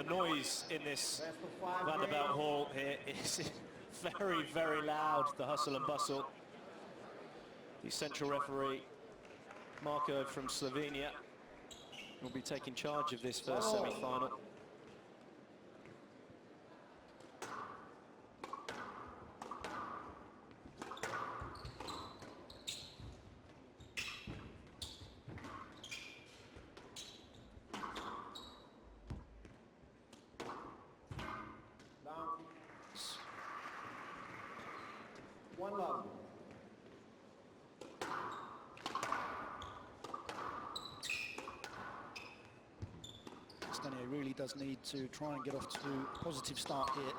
noise in this Vanderbilt Hall here is very, very loud, the hustle and bustle. The central referee, Marko from Slovenia, will be taking charge of this first semi-final. Down. 1-love. Castagnet really does need to try and get off to a positive start here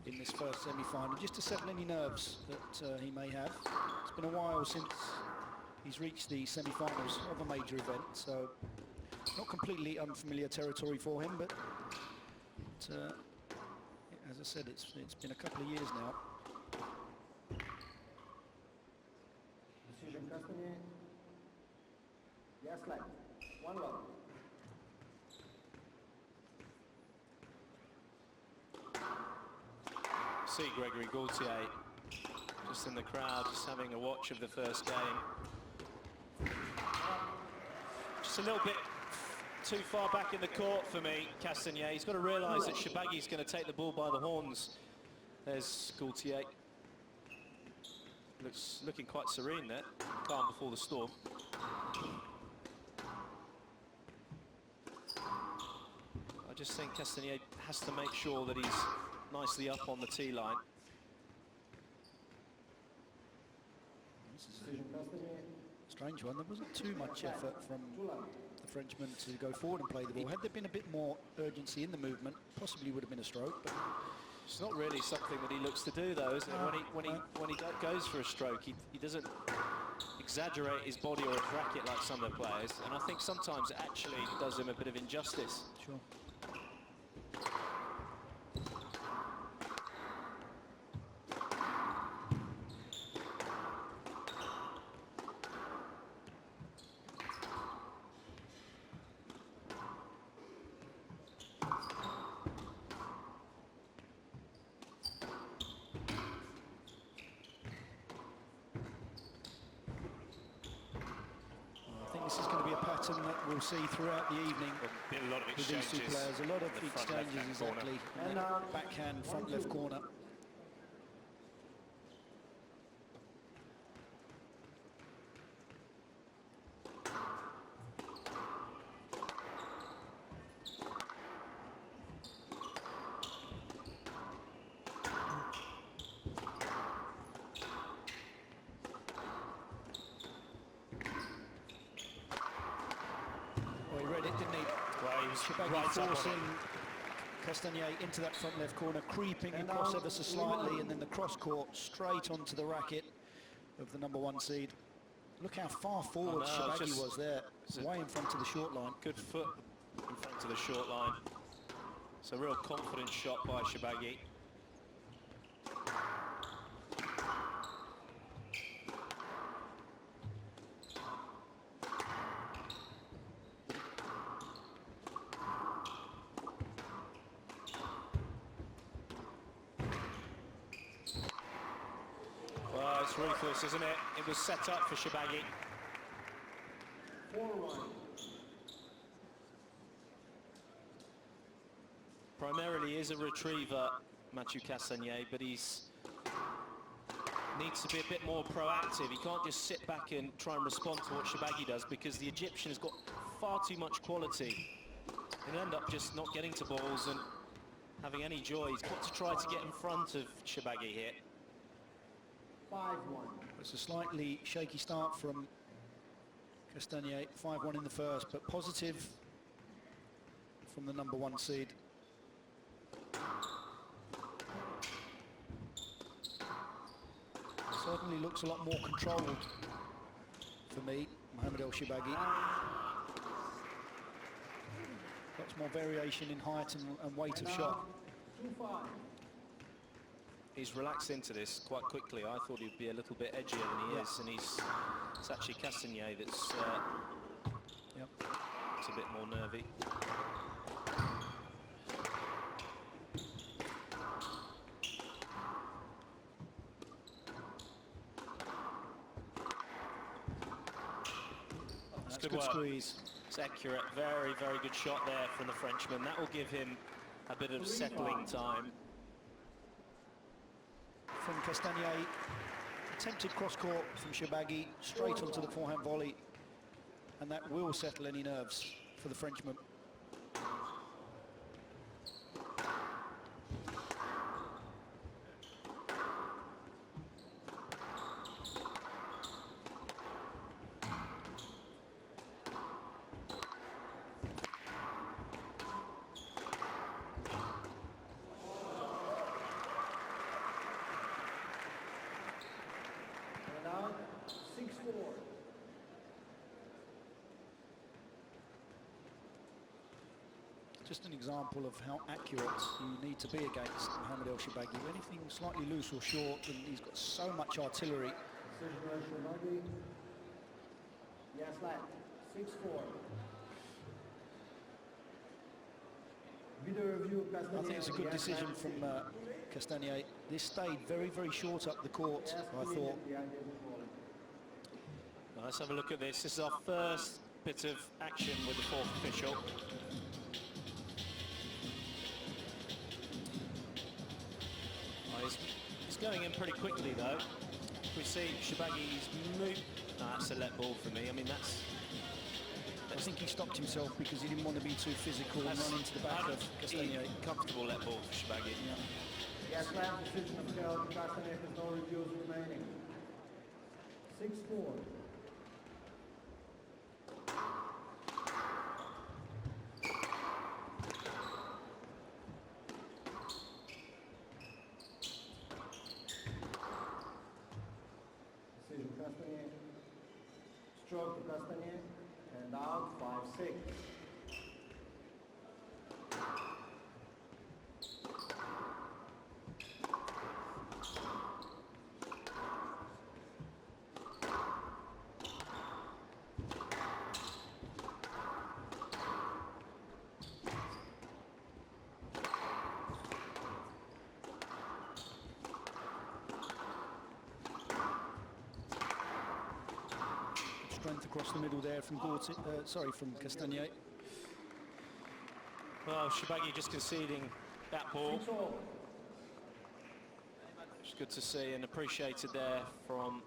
in this first semi-final, just to settle any nerves that he may have. It's been a while since he's reached the semi-finals of a major event, so not completely unfamiliar territory for him, but as I said, it's been a couple of years now. Decision Castagnet. Yes, like 1-love. See Gregory Gaultier just in the crowd, just having a watch of the first game. Just a little bit too far back in the court for me, Castagnet. He's got to realise that Shorbagy's going to take the bull by the horns. There's Gaultier. Looking quite serene there, calm before the storm. I just think Castagnet has to make sure that he's nicely up on the tee line. This is a strange one. There wasn't too much effort from the Frenchman to go forward and play the ball. Had there been a bit more urgency in the movement, possibly would have been a stroke. But it's not really something that he looks to do, though, is it? When he goes for a stroke, he doesn't exaggerate his body or his racket like some of the players, and I think sometimes it actually does him a bit of injustice. Sure. I think this is going to be a pattern that we'll see throughout the evening. There'll be a lot of with these two players. A lot of exchanges, exactly. And backhand, front left corner. Right forcing Castagnet into that front left corner, creeping across ever so slightly, and then the cross court straight onto the racket of the #1 seed. Look how far forward Shorbagy was there, way in front of the short line. Good foot in front of the short line. It's a real confident shot by Shorbagy. Well, it's ruthless, isn't it? It was set up for Shorbagy. 4-1. Primarily is a retriever, Mathieu Castagnet, but he's needs to be a bit more proactive. He can't just sit back and try and respond to what Shorbagy does, because the Egyptian has got far too much quality. He'll end up just not getting to balls and having any joy. He's got to try to get in front of Shorbagy here. 5-1. It's a slightly shaky start from Castagnet, 5-1 in the first, but positive from the #1 seed. Certainly looks a lot more controlled for me, Mohamed Elshorbagy. Lots more variation in height and weight of shot. 2-5. He's relaxed into this quite quickly. I thought he'd be a little bit edgier than he is, and it's actually Castagnet that's it's a bit more nervy. good work. squeeze. It's accurate. Very, very good shot there from the Frenchman. That will give him a bit of settling time. From Castagnet, attempted cross-court from Elshorbagy, straight onto the forehand volley, and that will settle any nerves for the Frenchman. And now 6-4. Just an example of how accurate you need to be against Mohamed Elshorbagy. Anything slightly loose or short, and he's got so much artillery. Decision Elshorbagy. Yes, left. 6-4. Video review, Castagnet. I think it's a good Yes, decision left. from Castagnet. This stayed very, very short up the court, Yes, I thought. the idea of falling. Well, let's have a look at this. This is our first bit of action with the fourth official. Oh, he's going in pretty quickly though. We see Elshorbagy's move. No, that's a let ball for me. I mean, I think he stopped himself because he didn't want to be too physical and run into the back of Castagnet. Comfortable let ball for Elshorbagy. Yeah. Yes, left. Decision of Kel. Castagnet has no reviews remaining. 6-4. Decision Castagnet. Stroke to Castagnet. And out 5-6. Strength across the middle there from from Castagnet. Well, Elshorbagy just conceding that ball. 6-all. It's good to see and appreciated there from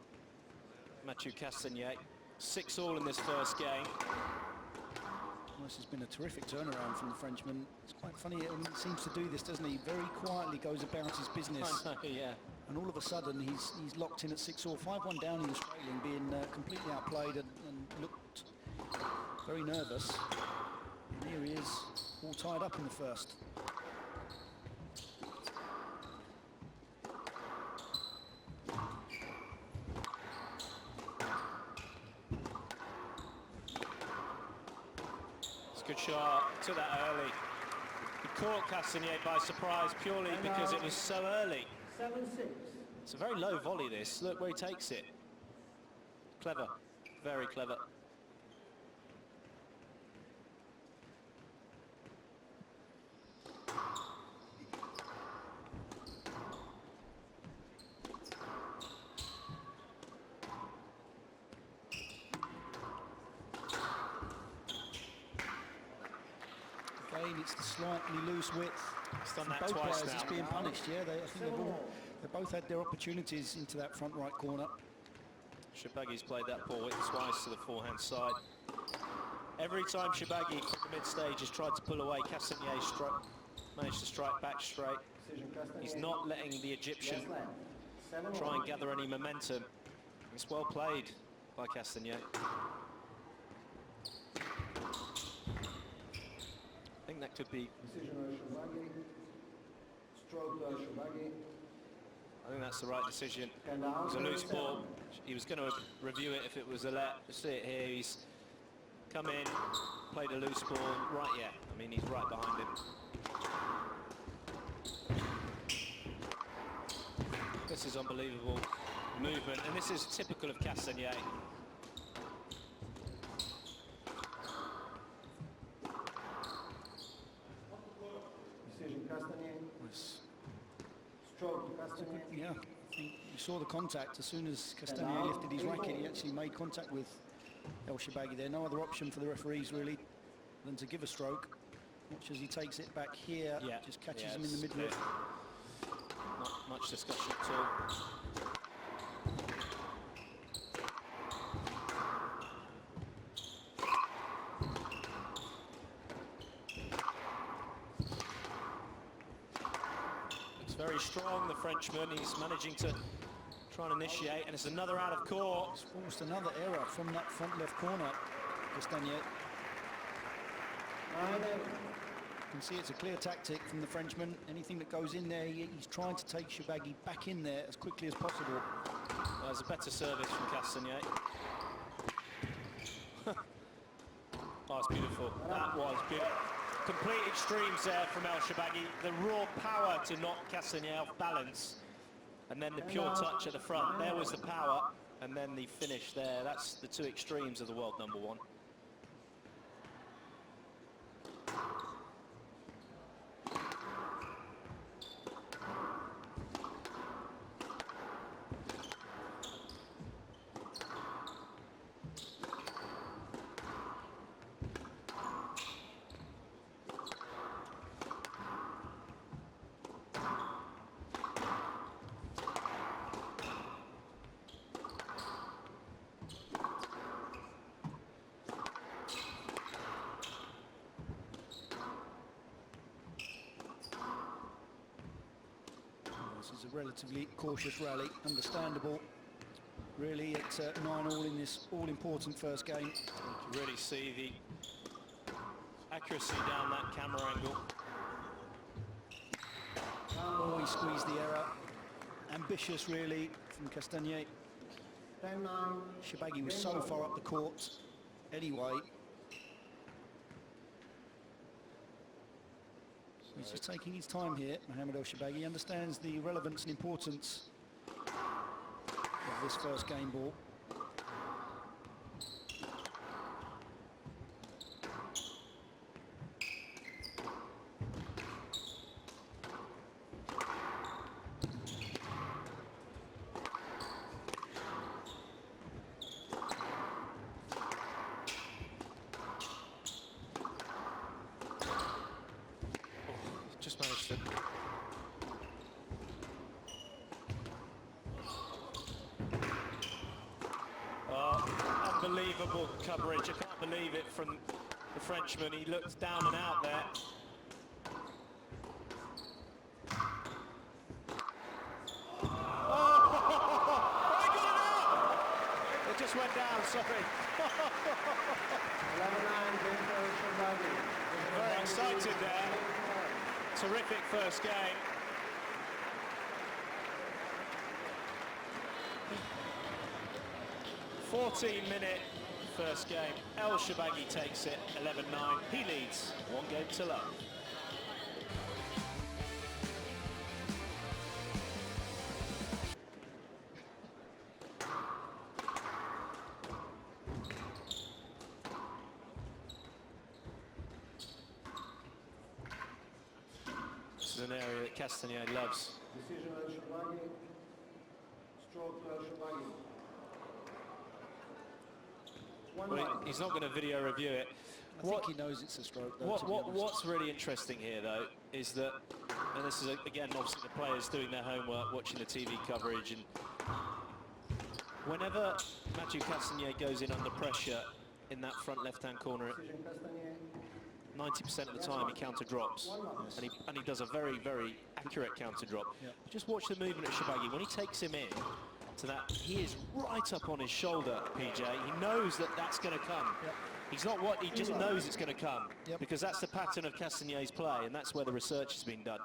Mathieu Castagnet. 6-all in this first game. Well, this has been a terrific turnaround from the Frenchman. It's quite funny, he seems to do this, doesn't he? Very quietly goes about his business. I know, yeah. And all of a sudden, he's locked in at 6-all. 5-1 down, he was trailing, being completely outplayed and looked very nervous. And here he is, all tied up in the first. It's a good shot. Took that early. He caught Castagnet by surprise purely because it was so early. 7-6. It's a very low volley, this. Look where he takes it. Clever. Very clever. Again, it's the slightly loose width. He's done From that both twice players, now. it's being punished, yeah. I think they both had their opportunities into that front right corner. Elshorbagy's played that ball twice to the forehand side. Every time Elshorbagy from the mid-stage has tried to pull away, Castagnet managed to strike back straight. Decision Castagnet. He's not letting the Egyptian Yes, left. 7-all. try and gather any momentum. It's well played by Castagnet. I think that could be, Decision Elshorbagy. Stroke to Elshorbagy. I think that's the right decision. And It was a out loose 37. ball. He was going to review it if it was a let. You see it here, he's come in, played a loose ball, right, yeah. I mean, he's right behind him. This is unbelievable movement, and this is typical of Castagnet. Decision Castagnet. Was, Stroke to Castagnet. yeah, I think you saw the contact. As soon as Castagnet lifted his racket, he actually made contact with Elshorbagy there. No other option for the referees really than to give a stroke. Watch as he takes it back here, just catches him in the midriff. Not much discussion at all. Looks very strong, the Frenchman. He's managing to try and initiate, and it's another out of court. It's forced another error from that front left corner, Castagnet. You can see it's a clear tactic from the Frenchman. Anything that goes in there, he's trying to take Elshorbagy back in there as quickly as possible. There's a better service from Castagnet. Oh, it's beautiful. That was beautiful. Complete extremes there from Elshorbagy. The raw power to knock Castagnet off balance. And then the pure touch at the front. There was the power. And then the finish there. That's the two extremes of the world number one. This is a relatively cautious rally, understandable. Really, it's 9-all in this all-important first game. You can really see the accuracy down that camera angle. Oh, he squeezed the error. Ambitious, really, from Castagnet. Elshorbagy was so far up the court anyway. He's just taking his time here, Mohamed Elshorbagy. He understands the relevance and importance of this first game ball. Just managed to... Oh, unbelievable coverage. I can't believe it from the Frenchman. He looked down and out there. Oh, he got it out! It just went down, sorry. 11-9, Very excited there. Terrific first game. "14-minute first game. Elshorbagy takes it 11-9. He leads 1 game to love. This is an area that Castagnet loves. Decision Elshorbagy. Stroke Elshorbagy. Well, he's not going to video review it. I think he knows it's a stroke, though, What's really interesting here, though, is that, and this is, again, obviously the players doing their homework, watching the TV coverage, and whenever Mathieu Castagnet goes in under pressure in that front left-hand corner, 90% of the time he counter drops, and he does a very, very accurate counter drop. Yep. Just watch the movement of Elshorbagy. When he takes him in to that, he is right up on his shoulder, PJ. He knows that that's going to come. Yep. He's not what, he just knows it's going to come. Yep. Because that's the pattern of Castagnet's play, and that's where the research has been done.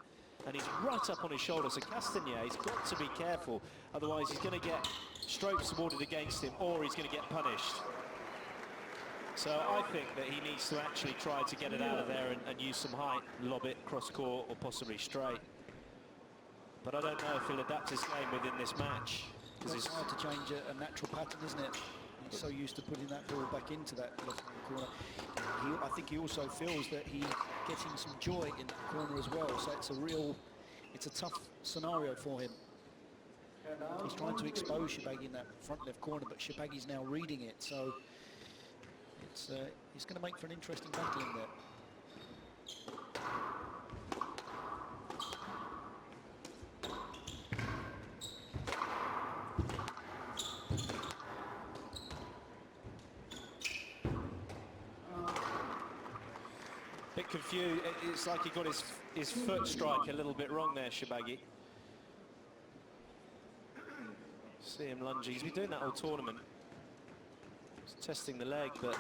And he's right up on his shoulder, so Castagnet's got to be careful, otherwise he's going to get strokes awarded against him, or he's going to get punished. So I think that he needs to actually try to get it out of there and use some height, lob it cross court or possibly straight. But I don't know if he'll adapt his game within this match. It's hard to change a natural pattern, isn't it? He's so used to putting that ball back into that left-hand corner. I think he also feels that he's getting some joy in that corner as well. So it's a tough scenario for him. He's trying to expose Elshorbagy in that front left corner, but Elshorbagy's now reading it. So it's going to make for an interesting battle in there. Bit confused. It's like he got his foot strike a little bit wrong there, Elshorbagy. See him lunging. He's been doing that all tournament. He's testing the leg, but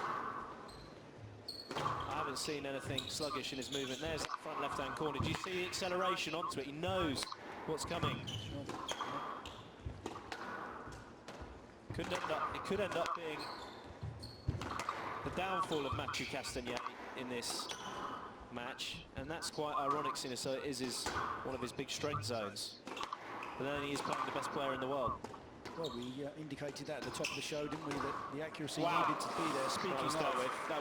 I haven't seen anything sluggish in his movement. There's that front left-hand corner. Do you see the acceleration onto it? He knows what's coming. It could end up being the downfall of Mathieu Castagnet in this match, and that's quite ironic, seeing as so it is one of his big strength zones. But then he is playing the best player in the world. Well, we indicated that at the top of the show, didn't we, that the accuracy needed to be there. Speaking that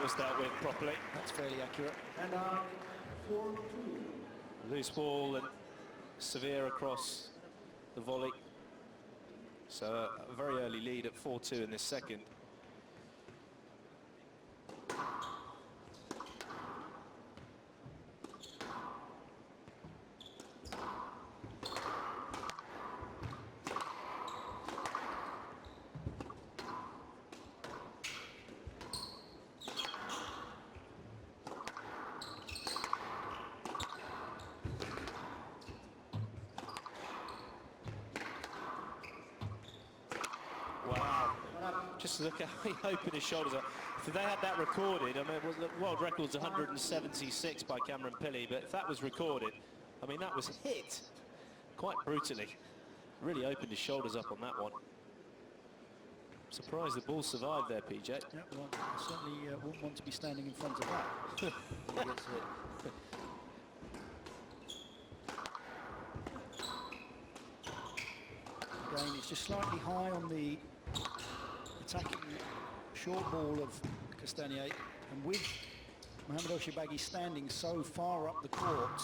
was dealt with properly. That's fairly accurate. And 4-2. Loose ball and severe across the volley. So a very early lead at 4-2 in this second. Just look how he opened his shoulders up. If they had that recorded, I mean, the world record's 176 by Cameron Pilley, but if that was recorded, I mean, that was hit quite brutally. Really opened his shoulders up on that one. Surprised the ball survived there, PJ. Yeah, well, I certainly wouldn't want to be standing in front of that. When he gets hit. Again, it's just slightly high on the attacking short ball of Castagnet, and with Mohamed Elshorbagy standing so far up the court,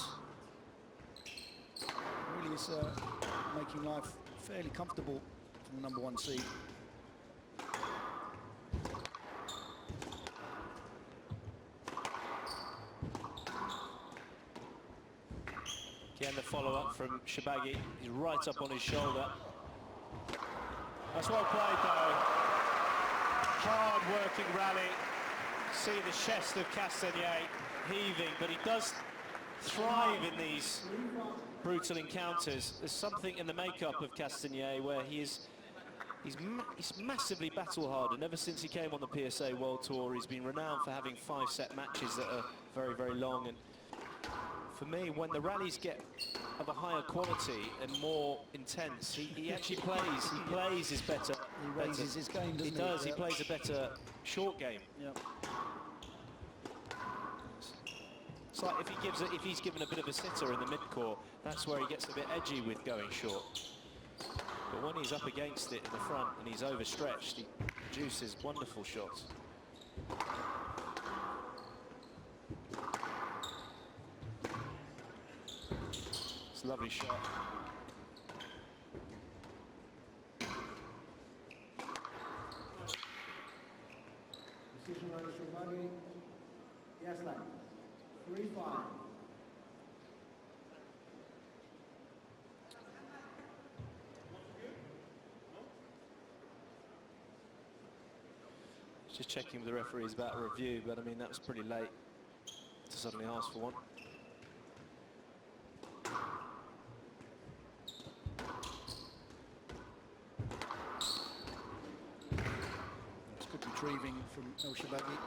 really is making life fairly comfortable for the #1 seed. Again, the follow-up from Elshorbagy. He's right up on his shoulder. That's well played, though. Hard-working rally. See the chest of Castagnet heaving, but he does thrive in these brutal encounters. There's something in the makeup of Castagnet where he's massively battle-hardened. Ever since he came on the PSA World Tour, he's been renowned for having 5-set matches that are very, very long. And for me, when the rallies get of a higher quality and more intense, he actually plays. He plays his better. He raises his game, doesn't he? He does. Yeah. He plays a better short game. Yep. It's like if he's given a bit of a sitter in the mid-court, that's where he gets a bit edgy with going short. But when he's up against it in the front and he's overstretched, he produces wonderful shots. It's a lovely shot. Decision on Elshorbagy. Yes, line. 3-5. Just checking with the referees about a review, but I mean, that was pretty late to suddenly ask for one. It's good retrieving from Elshorbagy.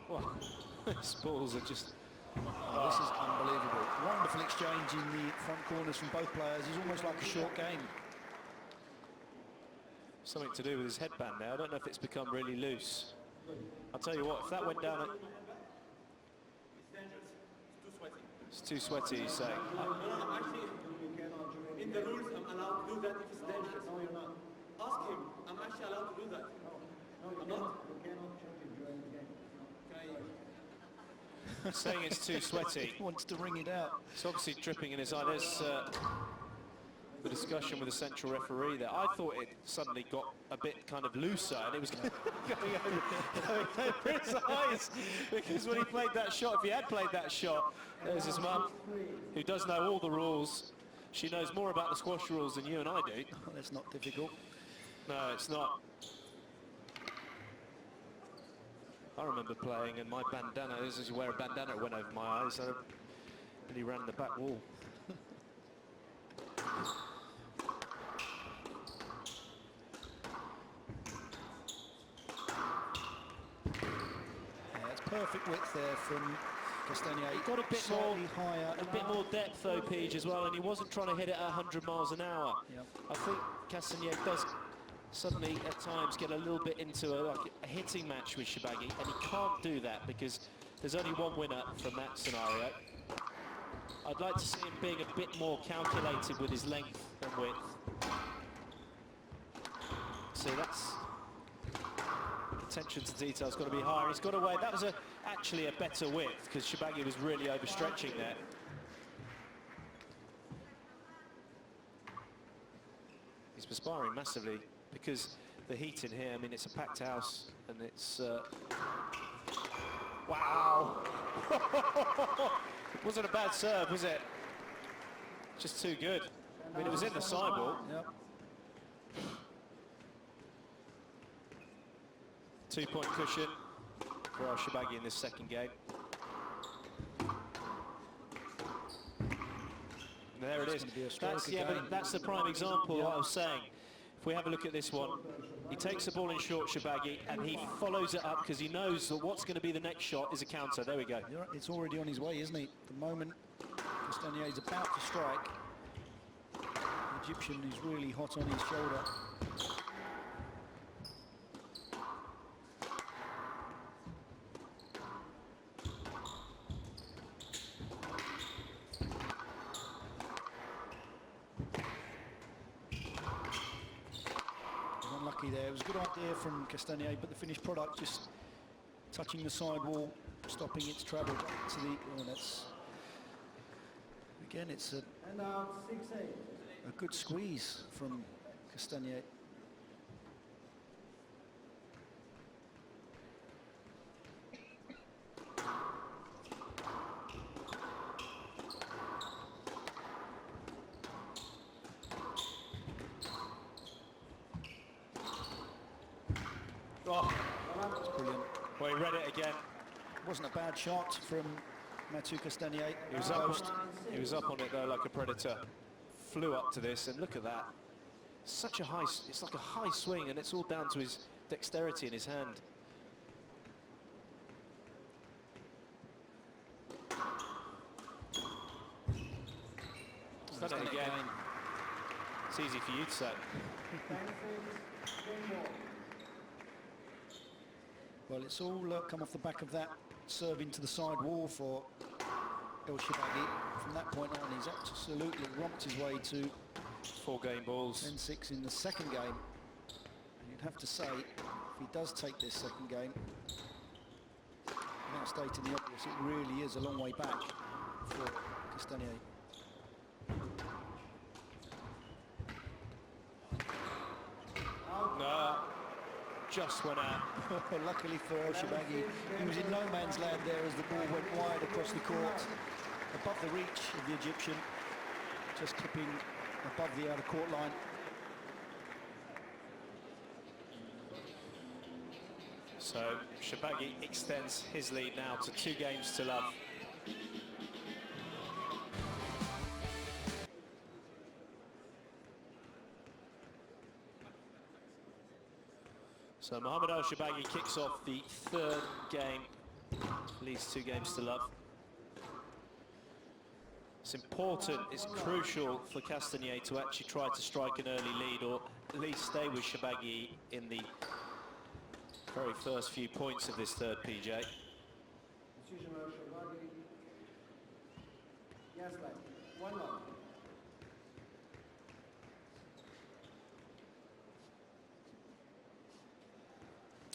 Well, his balls are just... Oh, this is unbelievable. Wonderful exchange in the front corners from both players. It's almost like a short game. Something to do with his headband now. I don't know if it's become really loose. I'll tell you what, if that went down at... It's too sweaty, you say. Actually, in the rules, I'm allowed to do that if it's dangerous. No, you're not. Ask him. I'm actually allowed to do that. No, you I'm cannot. not. You cannot change it during the game. Can I... Saying it's too sweaty. He wants to wring it out. It's obviously dripping in his eye. There's the discussion with the central referee there. I thought it suddenly got a bit kind of looser and it was going over his eyes, because when he played that shot, if he had played that shot, there's his mum, who does know all the rules. She knows more about the squash rules than you and I do. Oh, that's not difficult. No, it's not. I remember playing and my bandana, as you wear a bandana, went over my eyes, so and he ran the back wall. Perfect width there from Castagnet. He got a bit more higher, a bit more depth though, Peach, as well, and he wasn't trying to hit it at 100 miles an hour. Yep. I think Castagnet does suddenly at times get a little bit into a hitting match with Shorbagy, and he can't do that because there's only one winner from that scenario. I'd like to see him being a bit more calculated with his length and width. So that's attention to detail's got to be higher. He's got away. That was actually a better width because Shorbagy was really overstretching there. He's perspiring massively because the heat in here, I mean, it's a packed house and it's... wow! Wasn't a bad serve, was it? Just too good. I mean, it was in the sidewall. Yep. 2-point cushion for Elshorbagy in this second game. There it is. That's the prime example I was saying. If we have a look at this one, he takes the ball in short, Shorbagy, and he follows it up because he knows that what's going to be the next shot is a counter. There we go. It's already on his way, isn't he? The moment Castagnet is about to strike, the Egyptian is really hot on his shoulder. There. It was a good idea from Castagnet, but the finished product just touching the sidewall, stopping its travel back to the... Oh, that's... Again, it's a good squeeze from Castagnet. Oh, that's brilliant. Well, he read it again. Wasn't a bad shot from Mathieu Castagnet. He was up on it though like a predator. Flew up to this, and look at that. Such a high, it's like a high swing, and it's all down to his dexterity in his hand. He's done it again. It's easy for you to say. Well, it's all come off the back of that serve into the side wall for Elshorbagy. From that point on, he's absolutely romped his way to 4 game balls. 10-6 in the second game. And you'd have to say, if he does take this second game, without stating the obvious, it really is a long way back for Castagnet. No. Just went out. Luckily for Elshorbagy, he was in no man's land there as the ball went wide across the court, above the reach of the Egyptian, just tipping above the outer court line. So Shorbagy extends his lead now to 2 games to love. So Mohamed Elshorbagy kicks off the 3rd game, at least 2 games to love. It's important, it's crucial for Castagnet to actually try to strike an early lead, or at least stay with Shorbagy in the very first few points of this 3rd PJ. Yes, like 1 love.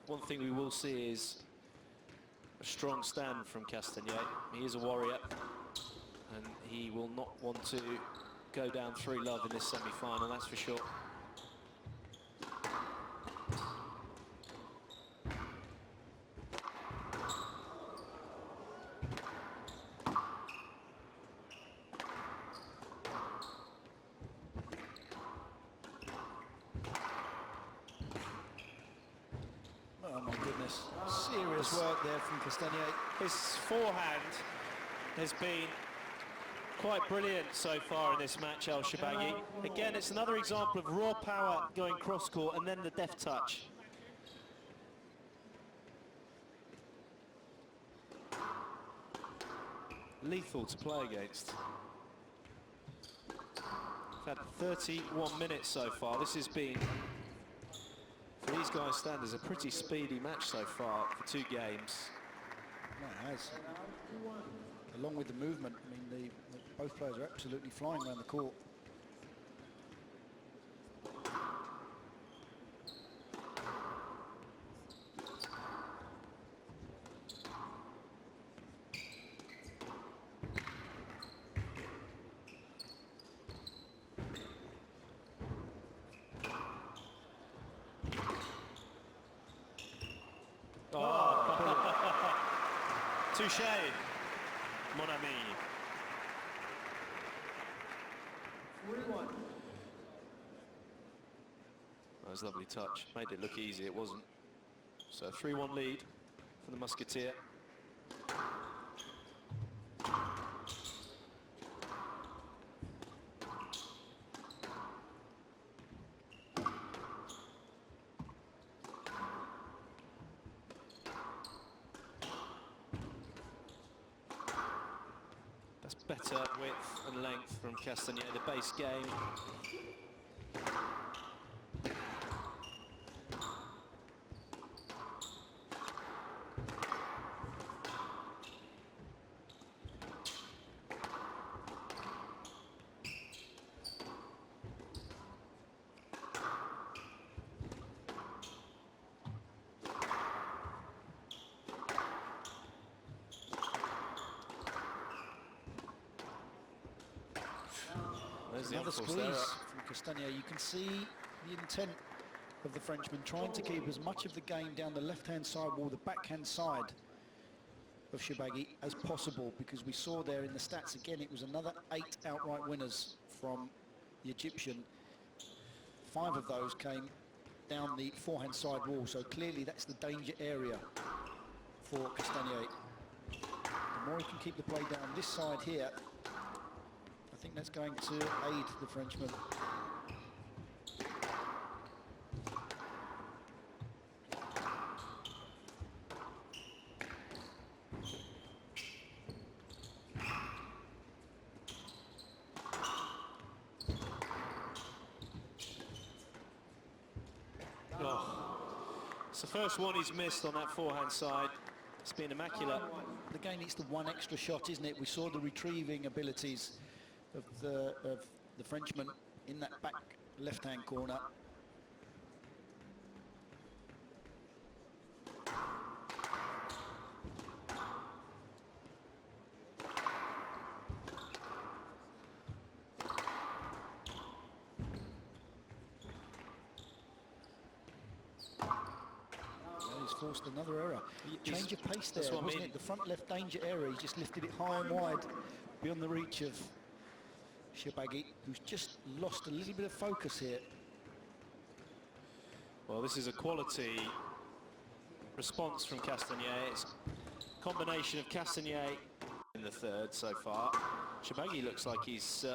One thing we will see is a strong stand from Castagnet. He is a warrior, and he will not want to go down 3-love in this semi-final, that's for sure. Oh my goodness, serious work there from Castagnet. His forehand has been quite brilliant so far in this match, Elshorbagy. Again, it's another example of raw power going cross-court and then the deft touch. Lethal to play against. We've had 31 minutes so far. This has been, for these guys' standards, a pretty speedy match so far for 2 games. No, it has. Along with the movement, I mean, both players are absolutely flying around the court. Touché, mon ami. 3-1. That was a lovely touch. Made it look easy, it wasn't. So 3-1 lead for the Musketeer. That's better width and length from Castagnet, the base game. Another squeeze from Castagnet. You can see the intent of the Frenchman trying to keep as much of the game down the left-hand side wall, the backhand side of Elshorbagy as possible, because we saw there in the stats again, it was another 8 outright winners from the Egyptian. 5 of those came down the forehand side wall, so clearly that's the danger area for Castagnet. The more he can keep the play down this side here, I think that's going to aid the Frenchman. Oh. It's the first one he's missed on that forehand side. It's been immaculate. Again, it's the one extra shot, isn't it? We saw the retrieving abilities of the Frenchman in that back left-hand corner. He's forced another error. Change of pace there, wasn't it? The front left danger area, he just lifted it high and wide beyond the reach of Elshorbagy, who's just lost a little bit of focus here. Well, this is a quality response from Castagnet. It's a combination of Castagnet in the third so far. Elshorbagy looks like he's,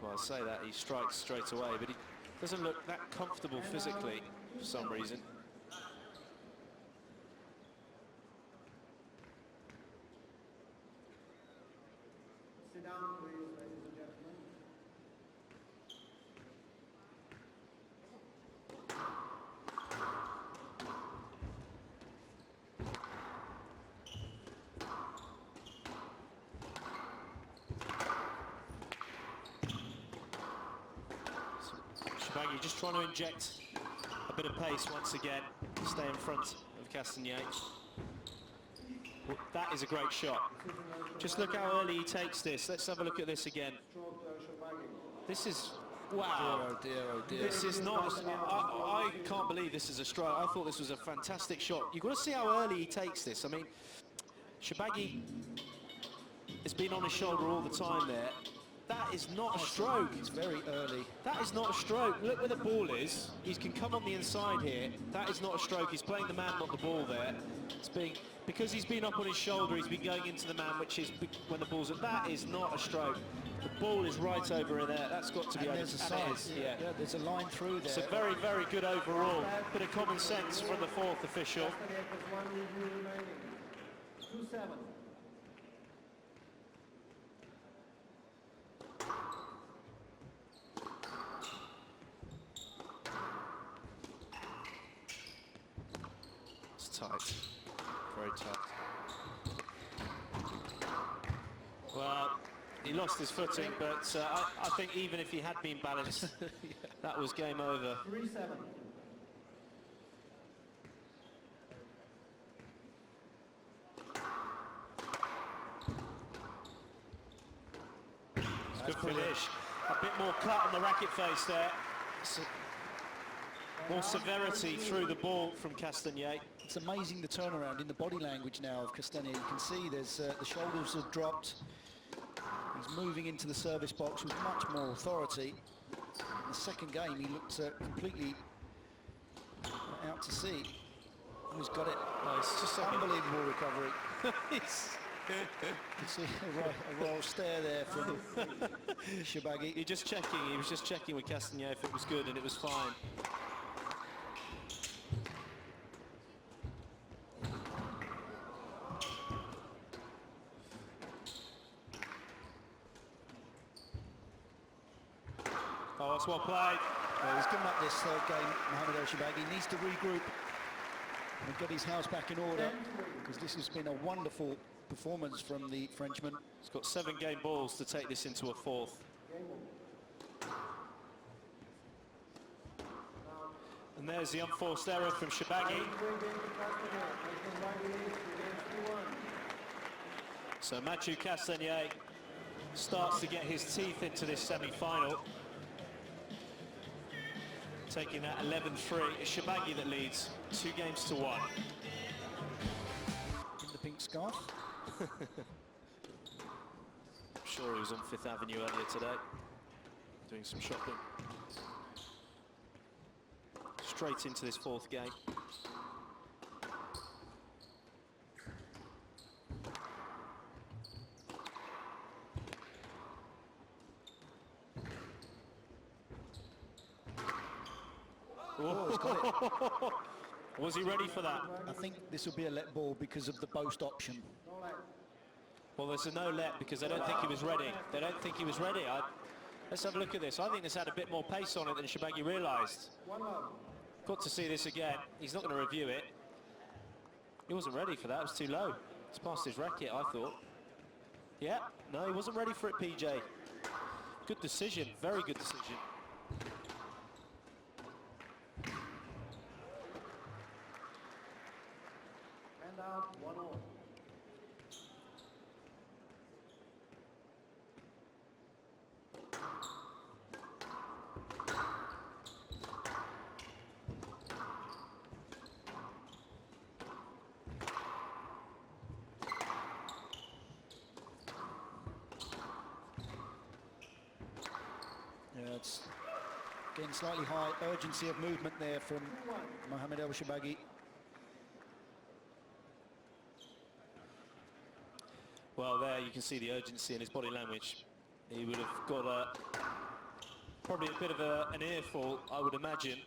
well, I say that, he strikes straight away, but he doesn't look that comfortable physically for some reason. Sit down, please, ladies and gentlemen. Elshorbagy just trying to inject a bit of pace once again, stay in front of Castagnet. Well, that is a great shot. Just look how early he takes this. Let's have a look at this again. Stroke to Elshorbagy. This is, wow. Oh dear, oh dear. This is not, I can't believe this is a stroke. I thought this was a fantastic shot. You've got to see how early he takes this. I mean, Elshorbagy has been on his shoulder all the time there. That is not a stroke. It's very early. That is not a stroke. Look where the ball is. He can come on the inside here. That is not a stroke. He's playing the man, not the ball there. It's being, because he's been up on his shoulder, he's been going into the man, which is when the ball's at. That is not a stroke. The ball is right over in there. That's got to be over. There's a sign. Yeah. Yeah, there's a line through there. It's a very, very good overall. Bit of common sense from the fourth official. Castagnet has 1 review remaining. 2-7. It's tight. Very tight. Well, he lost his footing, but I think even if he had been balanced, that was game over. 3-7. Good finish. A bit more cut on the racket face there. More severity through the ball from Castagnet. It's amazing the turnaround in the body language now of Castagnet. You can see there's the shoulders have dropped. He's moving into the service box with much more authority. In the second game, he looked completely out to sea. Oh, he's got it. Oh, it's just like Unbelievable recovery. You a- can see a royal stare there from Elshorbagy. He was just checking with Castagnet if it was good, and it was fine. Oh, that's well played. Well, he's given up this third game, Mohamed Elshorbagy. He needs to regroup and get his house back in order, because this has been a wonderful performance from the Frenchman. He's got 7 game balls to take this into a fourth. And there's the unforced error from Elshorbagy. So Mathieu Castagnet starts to get his teeth into this semi-final. Taking that 11-3. It's Elshorbagy that leads 2-1. In the pink scarf. I'm sure he was on 5th Avenue earlier today, doing some shopping. Straight into this fourth game. Oh, he's got it. Was he ready for that? I think this will be a let ball because of the post option. Well, there's a no let because they don't think he was ready. They don't think he was ready. Let's have a look at this. I think this had a bit more pace on it than Elshorbagy realised. Got to see this again. He's not going to review it. He wasn't ready for that. It was too low. It's past his racket, I thought. Yeah, no, he wasn't ready for it, PJ. Good decision. Very good decision. And out, 1-0. Yeah, it's again slightly high urgency of movement there from Mohamed Elshorbagy. Well, there you can see the urgency in his body language. He would have got probably a bit of an earful, I would imagine,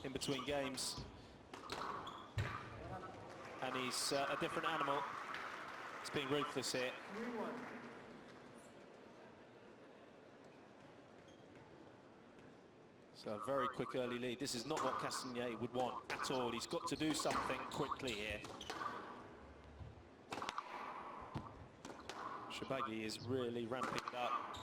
in between games. And he's a different animal. He's being ruthless here. 3-1. So a very quick early lead. This is not what Castagnet would want at all. He's got to do something quickly here. Elshorbagy is really ramping it up.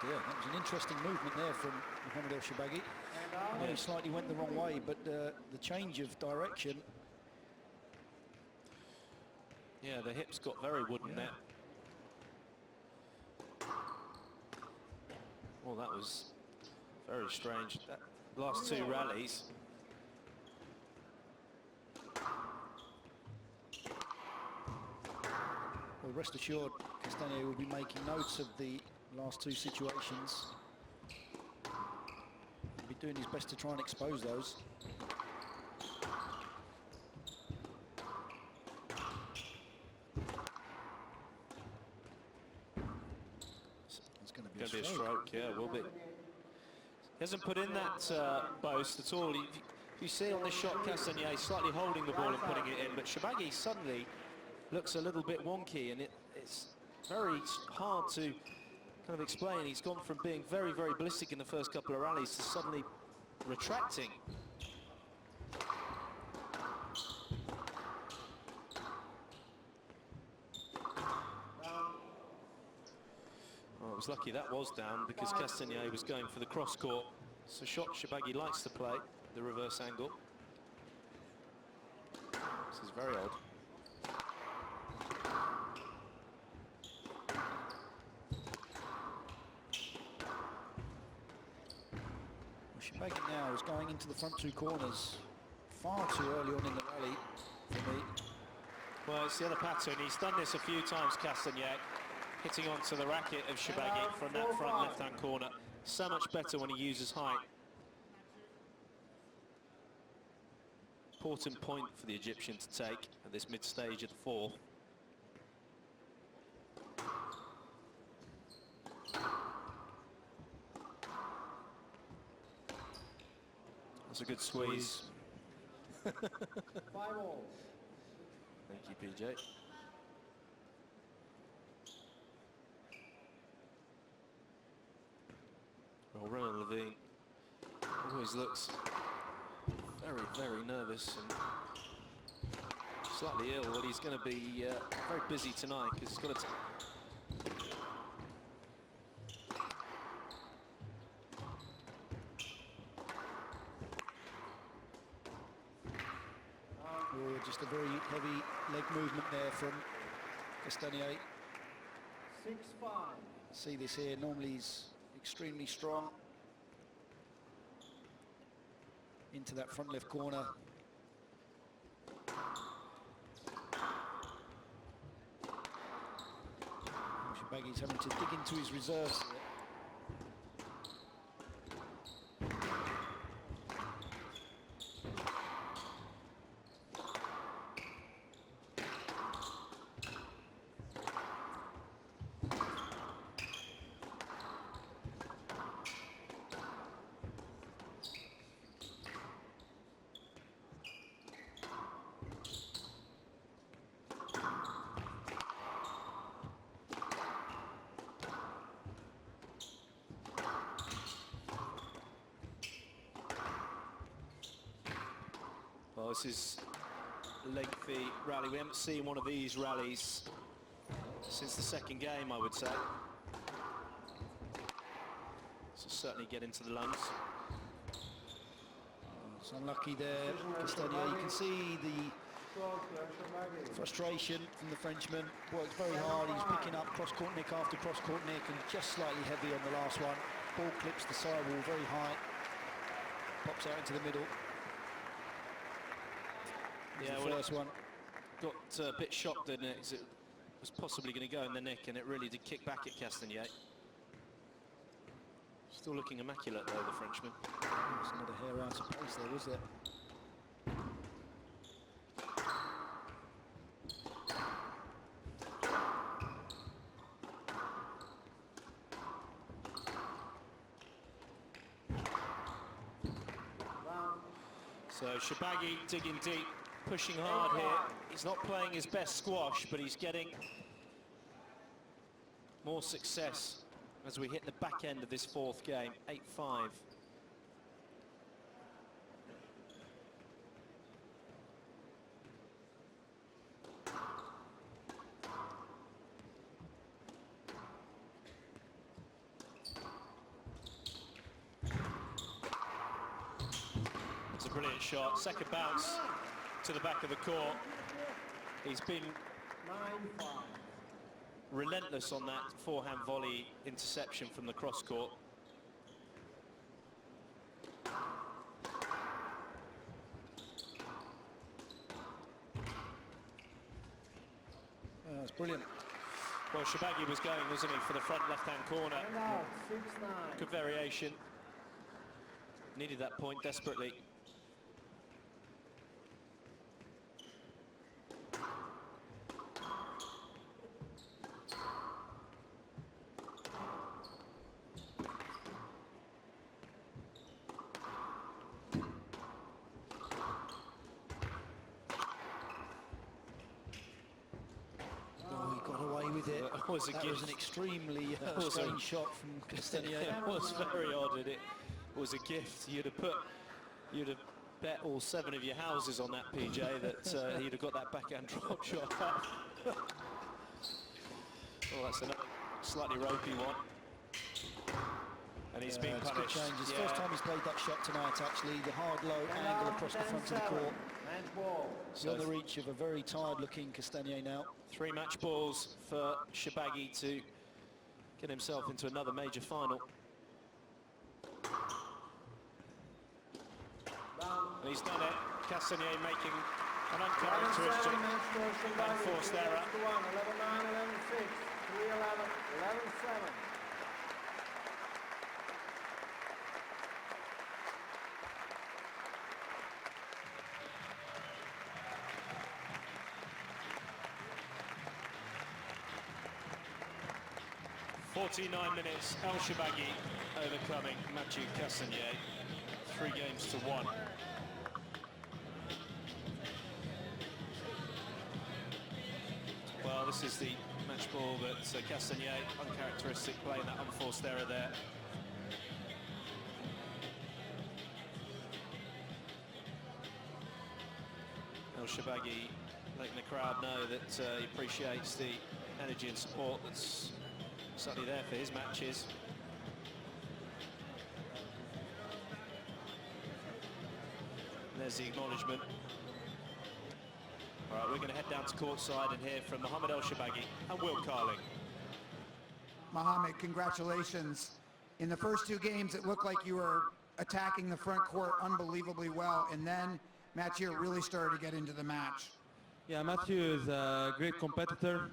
Yeah, that was an interesting movement there from Mohamed Elshorbagy. I know he slightly went the wrong way, but the change of direction. Yeah, the hips got very wooden there. Well, that was very strange. That last two rallies. Well, rest assured, Castagnet will be making notes of the last two situations. He'll be doing his best to try and expose those. It's going to be a stroke. Yeah, will be. He hasn't put in that boast at all. You see on this shot, Castagnet slightly holding the ball and putting it in, but Elshorbagy suddenly looks a little bit wonky, and it's very hard to kind of explain. He's gone from being very, very ballistic in the first couple of rallies to suddenly retracting. Well, it was lucky that was down because Castagnet was going for the cross court. It's a shot Elshorbagy likes to play, the reverse angle. This is very odd. Elshorbagy now is going into the front two corners far too early on in the rally for me. Well, it's the other pattern. He's done this a few times, Castagnet, hitting onto the racket of Elshorbagy from that front left-hand corner. So much better when he uses height. Important point for the Egyptian to take at this mid-stage of the fourth. That's a good squeeze. 5-all. Thank you, PJ. Well, Ronan Levine always looks very, very nervous and slightly ill, but he's going to be very busy tonight because he's got to... Just a very heavy leg movement there from Castagnet. 6-5. See this here, normally he's extremely strong. Into that front left corner. Elshorbagy's having to dig into his reserves here. Well, this is a lengthy rally. We haven't seen one of these rallies since the second game, I would say. So certainly get into the lungs. It's unlucky there, Castagnet. You can see the frustration from the Frenchman. Works very hard. He's picking up cross-court nick after cross-court nick and just slightly heavy on the last one. Ball clips the sidewall very high. Pops out into the middle. Yeah, the first one. Got a bit shocked, didn't it? 'Cause it was possibly going to go in the nick, and it really did kick back at Castagnet. Still looking immaculate, though, the Frenchman. There's not a hair out of place there, was there? So Elshorbagy digging deep, pushing hard here. He's not playing his best squash, but he's getting more success as we hit the back end of this fourth game. 8-5. brilliant shot. Second bounce to the back of the court. He's been 9-5. relentless on that forehand volley interception from the cross court. That's brilliant. Well, Elshorbagy was going, wasn't he, for the front left-hand corner. And out, 6-9. Good variation. Needed that point desperately. That was an extremely strange shot from Castagnet. It was very odd, and it was a gift. You'd have bet all 7 of your houses on that, PJ, that you'd have got that backhand drop shot up. Oh, that's another slightly ropey one. And he's been punished. It's the first time he's played that shot tonight, actually. The hard low angle across the front of the court. Match ball. Beyond the reach of a very tired-looking Castagnet now. 3 match balls for Elshorbagy to get himself into another major final. And he's done it. Castagnet making an uncharacteristic unforced error. 11-9, 11-6, 3-11, 11-7. .49 minutes, Elshorbagy overcoming Mathieu Castagnet, 3 games to 1. Well, this is the match ball that Castagnet, uncharacteristic, playing that unforced error there. Elshorbagy letting the crowd know that he appreciates the energy and support that's certainly there for his matches. And there's the acknowledgement. All right, we're going to head down to courtside and hear from Mohamed Elshorbagy and Will Carling. Mohamed, congratulations. In the first 2 games, it looked like you were attacking the front court unbelievably well, and then Mathieu really started to get into the match. Yeah, Mathieu is a great competitor.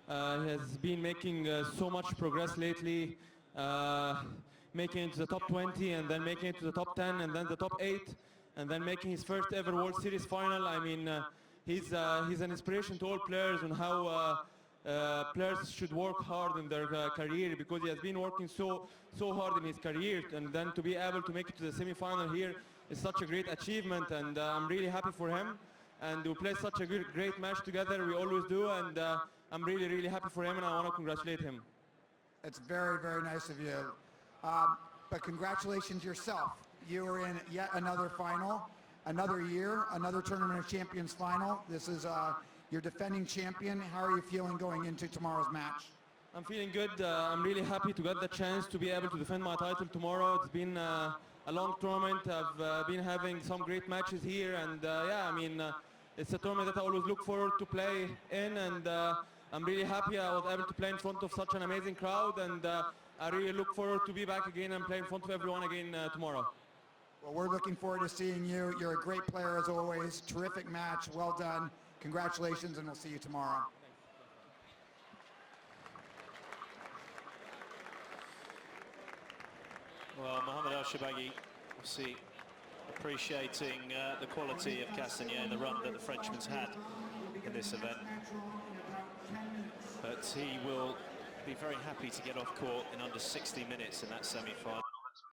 He has been making so much progress lately, making it to the top 20 and then making it to the top 10 and then the top 8 and then making his first ever World Series final. I mean, he's an inspiration to all players on how players should work hard in their career, because he has been working so hard in his career, and then to be able to make it to the semi-final here is such a great achievement, and I'm really happy for him. And we play such a great match together, we always do, and I'm really, really happy for him, and I want to congratulate him. It's very, very nice of you. But congratulations yourself. You were in yet another final, another year, another Tournament of Champions final. This is your defending champion. How are you feeling going into tomorrow's match? I'm feeling good. I'm really happy to get the chance to be able to defend my title tomorrow. It's been a long tournament. I've been having some great matches here, and yeah, I mean, it's a tournament that I always look forward to play in, and I'm really happy I was able to play in front of such an amazing crowd, and I really look forward to be back again and play in front of everyone again tomorrow. Well, we're looking forward to seeing you. You're a great player as always. Terrific match. Well done. Congratulations, and we'll see you tomorrow. Well, Mohamed Elshorbagy, obviously appreciating the quality of Castagnet and the run that the Frenchman's had in this event. But he will be very happy to get off court in under 60 minutes in that semi-final.